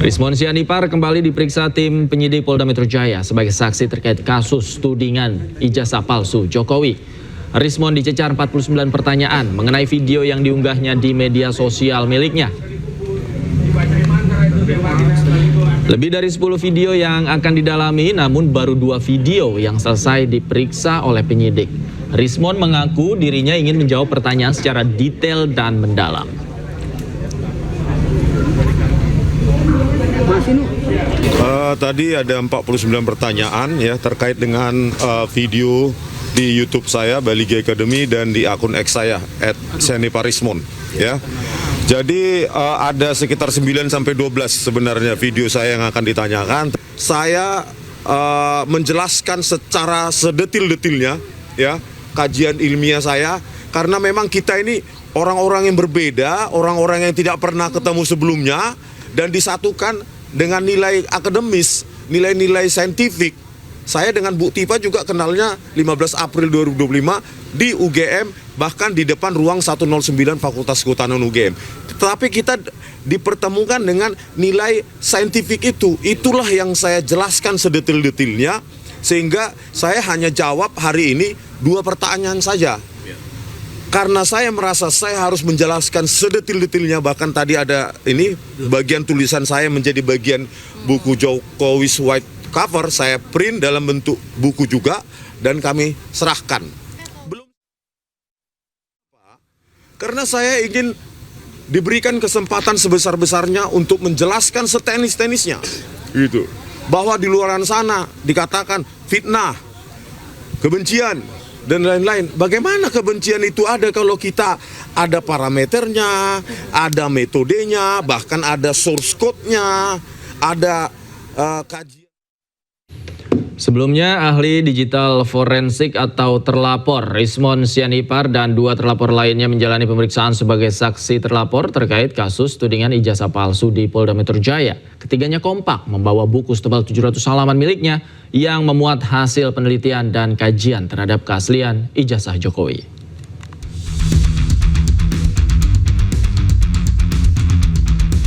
Rismon Sianipar kembali diperiksa tim penyidik Polda Metro Jaya sebagai saksi terkait kasus tudingan ijazah palsu Jokowi. Rismon dicecar 49 pertanyaan mengenai video yang diunggahnya di media sosial miliknya. Lebih dari 10 video yang akan didalami, namun baru 2 video yang selesai diperiksa oleh penyidik. Rismon mengaku dirinya ingin menjawab pertanyaan secara detail dan mendalam. Tadi ada 49 pertanyaan ya terkait dengan video di YouTube saya Bali G Academy dan di akun X saya @sianiparismon ya. Jadi ada sekitar 9 sampai 12 sebenarnya video saya yang akan ditanyakan. Saya menjelaskan secara sedetil-detilnya ya kajian ilmiah saya, karena memang kita ini orang-orang yang berbeda, orang-orang yang tidak pernah ketemu sebelumnya dan disatukan dengan nilai akademis, nilai-nilai saintifik. Saya dengan Bu Tipa juga kenalnya 15 April 2025 di UGM, bahkan di depan ruang 109 Fakultas Kehutanan UGM. Tetapi kita dipertemukan dengan nilai saintifik itu. Itulah yang saya jelaskan sedetil-detilnya, sehingga saya hanya jawab hari ini 2 pertanyaan saja. Karena saya merasa saya harus menjelaskan sedetil-detilnya, bahkan tadi ada ini bagian tulisan saya menjadi bagian buku Jokowi's White Cover, saya print dalam bentuk buku juga dan kami serahkan. Karena saya ingin diberikan kesempatan sebesar-besarnya untuk menjelaskan setenis-tenisnya, gitu. Bahwa di luar sana dikatakan fitnah, kebencian, dan lain-lain. Bagaimana kebencian itu ada kalau kita ada parameternya, ada metodenya, bahkan ada source code-nya, ada kajian. Sebelumnya, ahli digital forensik atau terlapor Rismon Sianipar dan 2 terlapor lainnya menjalani pemeriksaan sebagai saksi terlapor terkait kasus tudingan ijazah palsu di Polda Metro Jaya. Ketiganya kompak membawa buku setebal 700 halaman miliknya yang memuat hasil penelitian dan kajian terhadap keaslian ijazah Jokowi.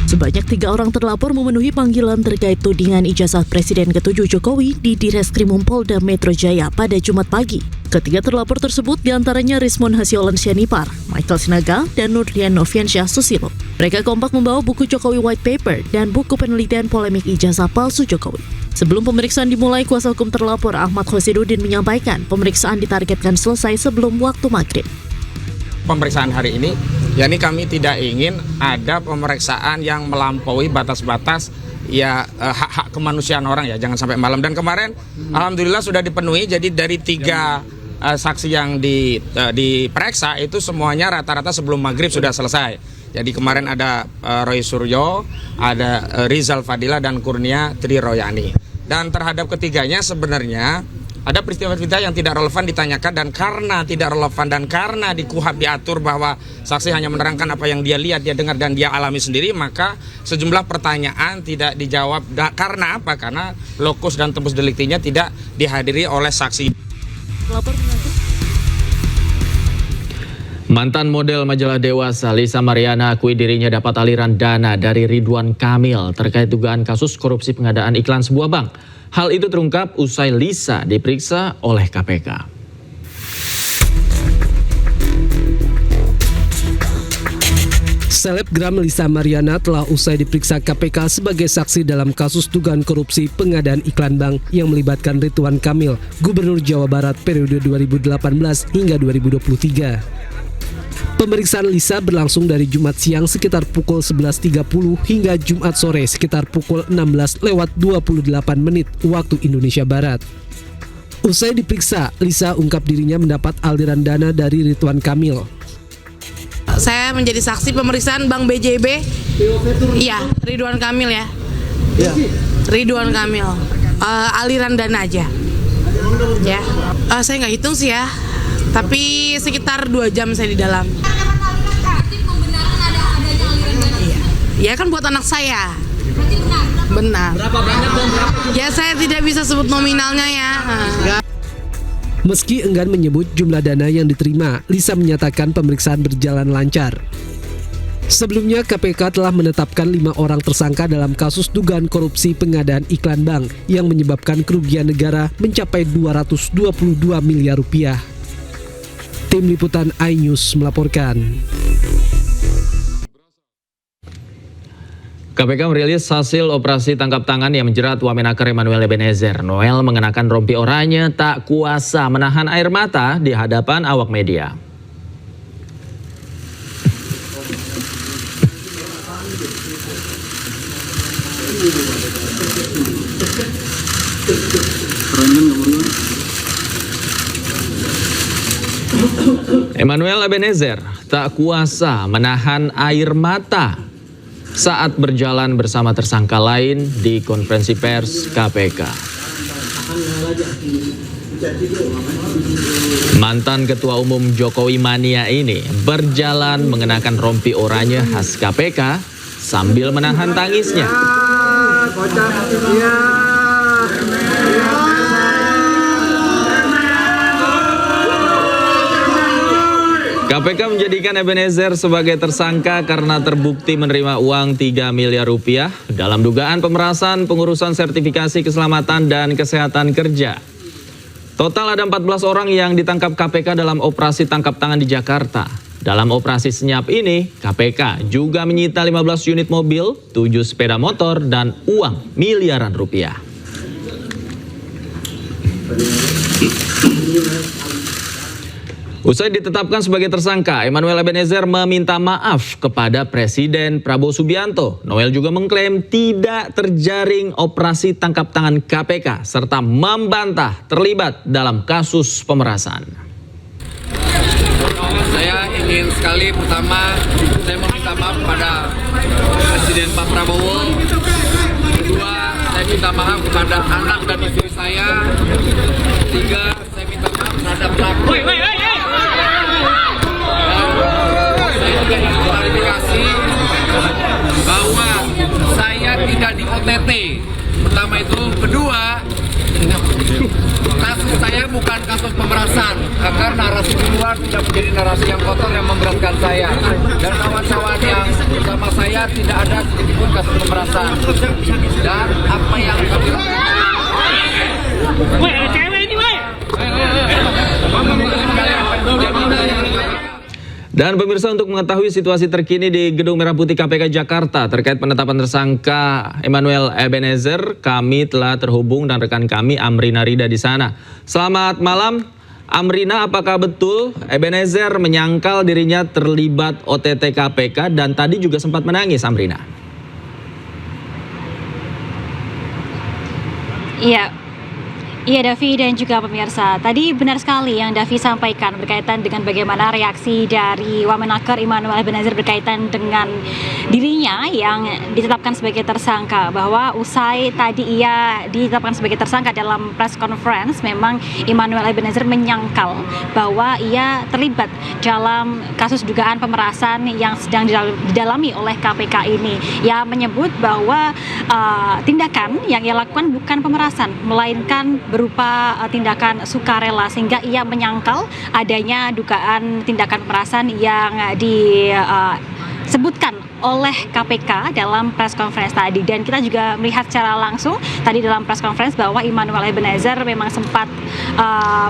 Sebanyak 3 orang terlapor memenuhi panggilan terkait tudingan ijazah Presiden ke-7 Jokowi di Direskrimum Polda Metro Jaya pada Jumat pagi. Ketiga terlapor tersebut diantaranya Rismon Hasiolan Sianipar, Michael Sinaga, dan Nurdian Noviansyah Susilo. Mereka kompak membawa buku Jokowi White Paper dan buku penelitian polemik ijazah palsu Jokowi. Sebelum pemeriksaan dimulai, kuasa hukum terlapor Ahmad Khosiduddin menyampaikan pemeriksaan ditargetkan selesai sebelum waktu maghrib. Pemeriksaan hari ini, yakni kami tidak ingin ada pemeriksaan yang melampaui batas-batas ya hak-hak kemanusiaan orang ya, jangan sampai malam. Dan kemarin alhamdulillah sudah dipenuhi, jadi dari 3 saksi yang diperiksa itu semuanya rata-rata sebelum maghrib sudah selesai. Jadi kemarin ada Roy Suryo, ada Rizal Fadila dan Kurnia Triroyani. Dan terhadap ketiganya sebenarnya ada peristiwa-peristiwa yang tidak relevan ditanyakan, dan karena tidak relevan dan karena di KUHP diatur bahwa saksi hanya menerangkan apa yang dia lihat, dia dengar, dan dia alami sendiri, maka sejumlah pertanyaan tidak dijawab. Karena apa? Karena lokus dan tempus deliktinya tidak dihadiri oleh saksi. Mantan model majalah Dewasa Lisa Mariana akui dirinya dapat aliran dana dari Ridwan Kamil terkait dugaan kasus korupsi pengadaan iklan sebuah bank. Hal itu terungkap usai Lisa diperiksa oleh KPK. Selebgram Lisa Mariana telah usai diperiksa KPK sebagai saksi dalam kasus dugaan korupsi pengadaan iklan bank yang melibatkan Ridwan Kamil, Gubernur Jawa Barat periode 2018 hingga 2023. Pemeriksaan Lisa berlangsung dari Jumat siang sekitar pukul 11.30 hingga Jumat sore sekitar pukul 16:28 waktu Indonesia Barat. Usai diperiksa, Lisa ungkap dirinya mendapat aliran dana dari Ridwan Kamil. Saya menjadi saksi pemeriksaan Bank BJB. Iya, Ridwan Kamil ya. Ridwan Kamil. Aliran dana aja. Ya. Saya nggak hitung sih ya. Tapi sekitar 2 jam saya di dalam. Iya kan buat anak saya. Benar. Berapa banyak dan berapa? Ya saya tidak bisa sebut nominalnya ya. Meski enggan menyebut jumlah dana yang diterima, Lisa menyatakan pemeriksaan berjalan lancar. Sebelumnya, KPK telah menetapkan 5 orang tersangka dalam kasus dugaan korupsi pengadaan iklan bank yang menyebabkan kerugian negara mencapai 222 miliar rupiah. Tim Liputan iNews melaporkan. KPK merilis hasil operasi tangkap tangan yang menjerat Wamenaker Emmanuel Ebenezer. Noel mengenakan rompi oranye tak kuasa menahan air mata di hadapan awak media. Emmanuel Ebenezer tak kuasa menahan air mata saat berjalan bersama tersangka lain di konferensi pers KPK. Mantan Ketua Umum Jokowi Mania ini berjalan mengenakan rompi oranye khas KPK sambil menahan tangisnya. KPK menjadikan Ebenezer sebagai tersangka karena terbukti menerima uang 3 miliar rupiah dalam dugaan pemerasan pengurusan sertifikasi keselamatan dan kesehatan kerja. Total ada 14 orang yang ditangkap KPK dalam operasi tangkap tangan di Jakarta. Dalam operasi senyap ini, KPK juga menyita 15 unit mobil, 7 sepeda motor, dan uang miliaran rupiah. Usai ditetapkan sebagai tersangka, Emmanuel Ebenezer meminta maaf kepada Presiden Prabowo Subianto. Noel juga mengklaim tidak terjaring operasi tangkap tangan KPK serta membantah terlibat dalam kasus pemerasan. Saya ingin sekali pertama saya meminta maaf kepada Presiden Pak Prabowo. Kedua, saya minta maaf kepada anak dan istri saya. Tiga, saya minta maaf terhadap pelaku. Saya juga ingin klarifikasi bahwa saya tidak di OTT. Pertama itu, kedua, kasus saya bukan kasus pemerasan, agar narasi di luar tidak menjadi narasi yang kotor yang memberatkan saya dan kawan-kawan yang bersama saya tidak ada sedikitpun kasus pemerasan. Dan apa yang kami lakukan. Dan pemirsa, untuk mengetahui situasi terkini di Gedung Merah Putih KPK Jakarta terkait penetapan tersangka Emmanuel Ebenezer, kami telah terhubung dan rekan kami Amrina Rida di sana. Selamat malam, Amrina, apakah betul Ebenezer menyangkal dirinya terlibat OTT KPK dan tadi juga sempat menangis, Amrina? Iya Davi dan juga pemirsa, tadi benar sekali yang Davi sampaikan berkaitan dengan bagaimana reaksi dari Wamenaker Emmanuel Ebenezer berkaitan dengan dirinya yang ditetapkan sebagai tersangka, bahwa usai tadi ia ditetapkan sebagai tersangka dalam press conference, memang Emmanuel Ebenezer menyangkal bahwa ia terlibat dalam kasus dugaan pemerasan yang sedang didalami oleh KPK ini. Ia menyebut bahwa tindakan yang ia lakukan bukan pemerasan, melainkan berupa tindakan sukarela, sehingga ia menyangkal adanya dugaan tindakan pemerasan yang disebutkan oleh KPK dalam press conference tadi. Dan kita juga melihat secara langsung tadi dalam press conference bahwa Emmanuel Ebenezer memang sempat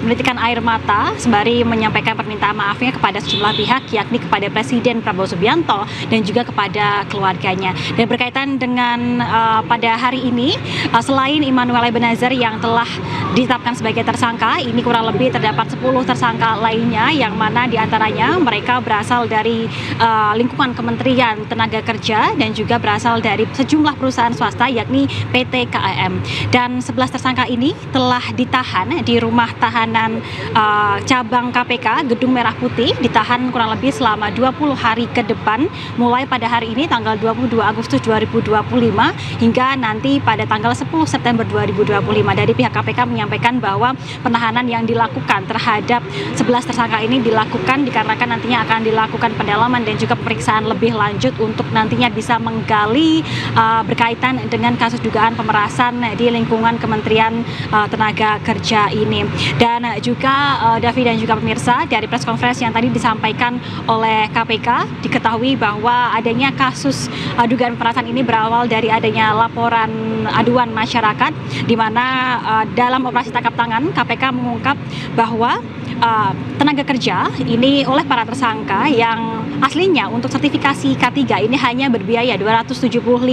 menitikkan air mata sembari menyampaikan permintaan maafnya kepada sejumlah pihak, yakni kepada Presiden Prabowo Subianto dan juga kepada keluarganya. Dan berkaitan dengan pada hari ini, selain Emmanuel Ebenezer yang telah ditetapkan sebagai tersangka, ini kurang lebih terdapat 10 tersangka lainnya, yang mana diantaranya mereka berasal dari lingkungan Kementerian Tenaga Kerja dan juga berasal dari sejumlah perusahaan swasta, yakni PT KAM. Dan 11 tersangka ini telah ditahan di rumah tahanan cabang KPK Gedung Merah Putih, ditahan kurang lebih selama 20 hari ke depan, mulai pada hari ini tanggal 22 Agustus 2025 hingga nanti pada tanggal 10 September 2025. Dari pihak KPK menyampaikan bahwa penahanan yang dilakukan terhadap 11 tersangka ini dilakukan dikarenakan nantinya akan dilakukan pendalaman dan juga pemeriksaan lebih lanjut untuk nantinya bisa menggali berkaitan dengan kasus dugaan pemerasan di lingkungan Kementerian Tenaga Kerja ini. Dan juga Davi dan juga pemirsa, dari press conference yang tadi disampaikan oleh KPK, diketahui bahwa adanya kasus dugaan pemerasan ini berawal dari adanya laporan aduan masyarakat, di mana dalam operasi tangkap tangan KPK mengungkap bahwa tenaga kerja ini oleh para tersangka yang aslinya untuk sertifikasi K3 ini hanya berbiaya Rp275.000,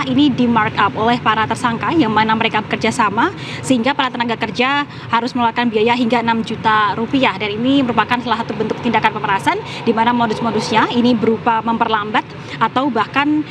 ini di markup oleh para tersangka yang mana mereka bekerja sama, sehingga para tenaga kerja harus mengeluarkan biaya hingga Rp6 juta, dan ini merupakan salah satu bentuk tindakan pemerasan di mana modus-modusnya ini berupa memperlambat atau bahkan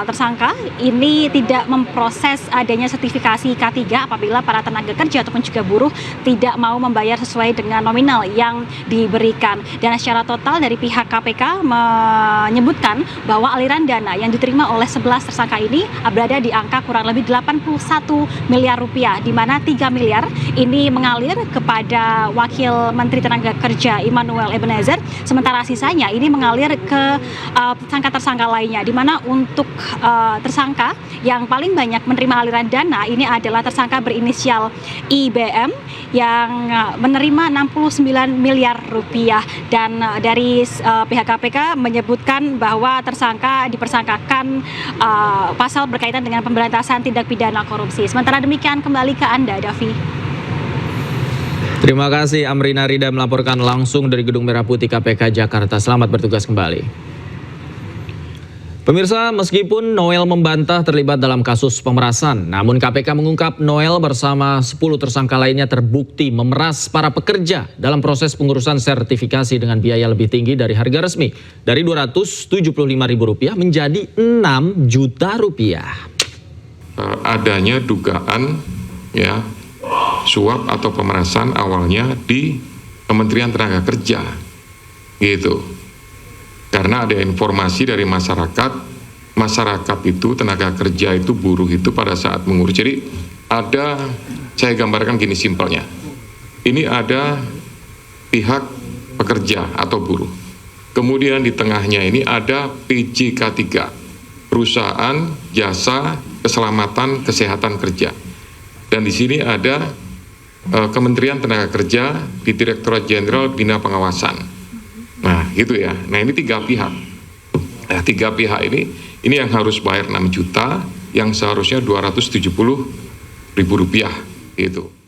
tersangka ini tidak memproses adanya sertifikasi K3 apabila para tenaga kerja ataupun juga buruh tidak mau membayar sesuai dengan nominal yang diberikan. Dan secara total dari pihak KPK menyebutkan bahwa aliran dana yang diterima oleh 11 tersangka ini berada di angka kurang lebih Rp81 miliar, di mana 3 miliar ini mengalir kepada Wakil Menteri Tenaga Kerja Immanuel Ebenezer, sementara sisanya ini mengalir ke tersangka-tersangka lainnya, di mana untuk tersangka yang paling banyak menerima aliran dana ini adalah tersangka berinisial IBM yang menerima Rp69 miliar, dan dari pihak KPK menyebutkan bahwa tersangka dipersangkakan pasal berkaitan dengan pemberantasan tindak pidana korupsi. Sementara demikian, kembali ke Anda, Davi. Terima kasih Amrina Rida melaporkan langsung dari Gedung Merah Putih KPK Jakarta. Selamat bertugas kembali. Pemirsa, meskipun Noel membantah terlibat dalam kasus pemerasan, namun KPK mengungkap Noel bersama 10 tersangka lainnya terbukti memeras para pekerja dalam proses pengurusan sertifikasi dengan biaya lebih tinggi dari harga resmi, dari Rp275.000 menjadi Rp6 juta. Adanya dugaan suap atau pemerasan awalnya di Kementerian Tenaga Kerja, gitu. Karena ada informasi dari masyarakat itu tenaga kerja itu, buruh itu pada saat mengurus. Jadi ada, saya gambarkan gini simpelnya. Ini ada pihak pekerja atau buruh. Kemudian di tengahnya ini ada PJK3, Perusahaan Jasa Keselamatan Kesehatan Kerja. Dan di sini ada Kementerian Tenaga Kerja di Direktorat Jenderal Bina Pengawasan. Nah, gitu ya. Nah, ini 3 pihak. Nah, 3 pihak ini yang harus bayar 6 juta, yang seharusnya Rp270.000, gitu.